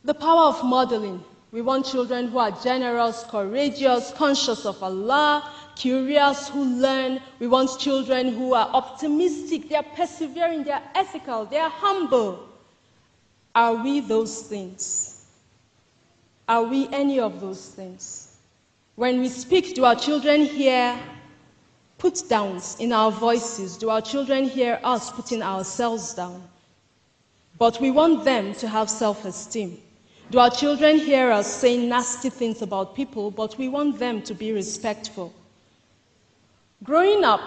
The power of modeling. We want children who are generous, courageous, conscious of Allah, curious, who learn. We want children who are optimistic, they are persevering, they are ethical, they are humble. Are we those things? Are we any of those things? When we speak, do our children hear put downs in our voices? Do our children hear us putting ourselves down? But we want them to have self-esteem. Do our children hear us saying nasty things about people, but we want them to be respectful? Growing up,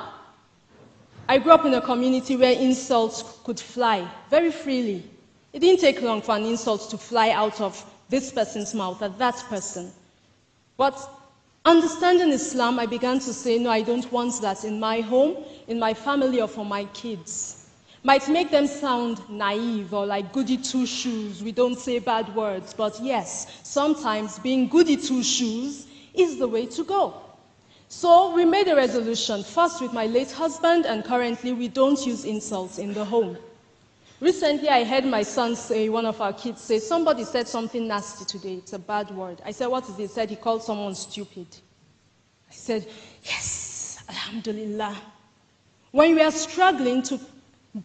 I grew up in a community where insults could fly very freely. It didn't take long for an insult to fly out of this person's mouth at that person. But understanding Islam, I began to say, no, I don't want that in my home, in my family, or for my kids. Might make them sound naive or like goody two-shoes. We don't say bad words. But yes, sometimes being goody two-shoes is the way to go. So we made a resolution, first with my late husband, and currently we don't use insults in the home. Recently, I heard my son say, one of our kids say, somebody said something nasty today. It's a bad word. I said, what is it? He said he called someone stupid. I said, yes, alhamdulillah. When we are struggling to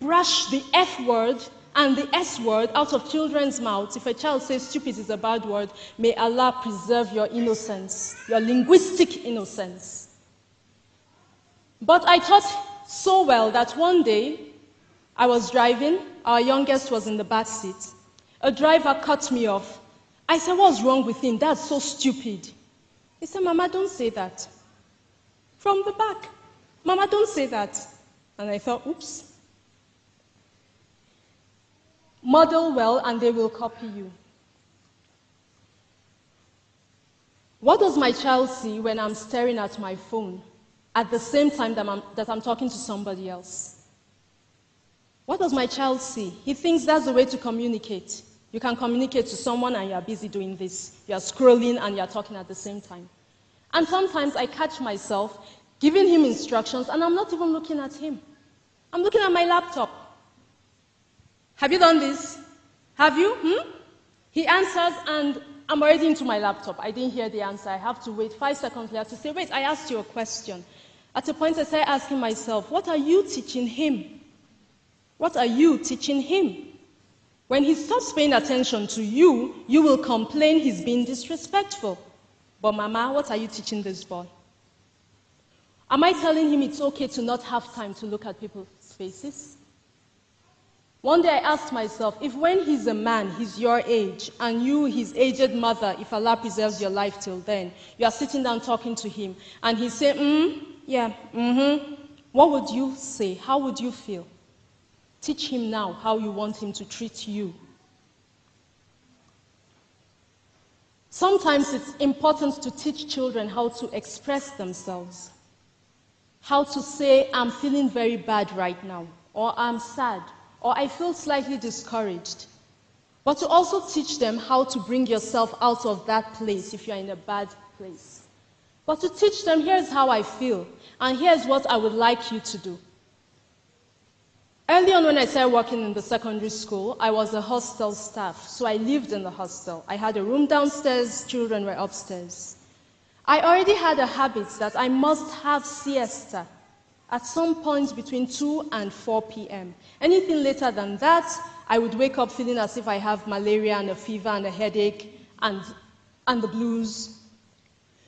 brush the F word and the S word out of children's mouths, if a child says stupid is a bad word, may Allah preserve your innocence, your linguistic innocence. But I thought so well that one day I was driving, our youngest was in the back seat. A driver cut me off. I said, what's wrong with him? That's so stupid. He said, Mama, don't say that. From the back. Mama, don't say that. And I thought, oops. Model well and they will copy you. What does my child see when I'm staring at my phone at the same time that I'm talking to somebody else? What does my child see? He thinks that's the way to communicate. You can communicate to someone and you're busy doing this. You're scrolling and you're talking at the same time. And sometimes I catch myself giving him instructions and I'm not even looking at him. I'm looking at my laptop. Have you done this? Have you? He answers and I'm already into my laptop. I didn't hear the answer. I have to wait 5 seconds later to say, wait, I asked you a question. At a point I started asking myself, what are you teaching him? What are you teaching him? When he stops paying attention to you, you will complain he's being disrespectful. But Mama, what are you teaching this boy? Am I telling him it's okay to not have time to look at people's faces? One day I asked myself, if when he's a man, he's your age, and you, his aged mother, if Allah preserves your life till then, you are sitting down talking to him, and he say, what would you say? How would you feel? Teach him now how you want him to treat you. Sometimes it's important to teach children how to express themselves. How to say, I'm feeling very bad right now, or I'm sad, or I feel slightly discouraged. But to also teach them how to bring yourself out of that place if you're in a bad place. But to teach them, here's how I feel, and here's what I would like you to do. Early on when I started working in the secondary school, I was a hostel staff, so I lived in the hostel. I had a room downstairs, children were upstairs. I already had a habit that I must have siesta at some point between 2 and 4 p.m. Anything later than that, I would wake up feeling as if I have malaria and a fever and a headache and the blues.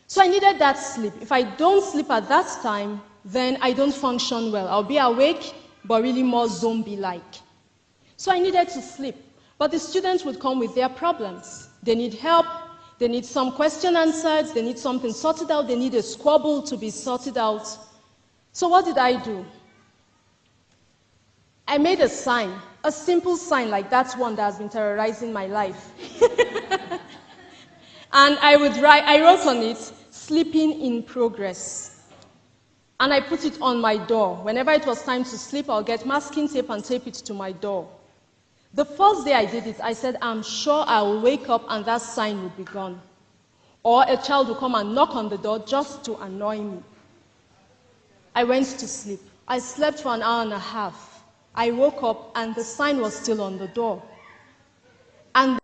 So I needed that sleep. If I don't sleep at that time, then I don't function well. I'll be awake, but really more zombie-like. So I needed to sleep. But the students would come with their problems. They need help, they need some question answered, they need something sorted out, they need a squabble to be sorted out. So what did I do? I made a sign, a simple sign like that one that has been terrorizing my life. And I wrote on it, sleeping in progress. And I put it on my door. Whenever it was time to sleep, I'll get masking tape and tape it to my door. The first day I did it, I said, I'm sure I'll wake up and that sign will be gone. Or a child will come and knock on the door just to annoy me. I went to sleep. I slept for an hour and a half. I woke up and the sign was still on the door. And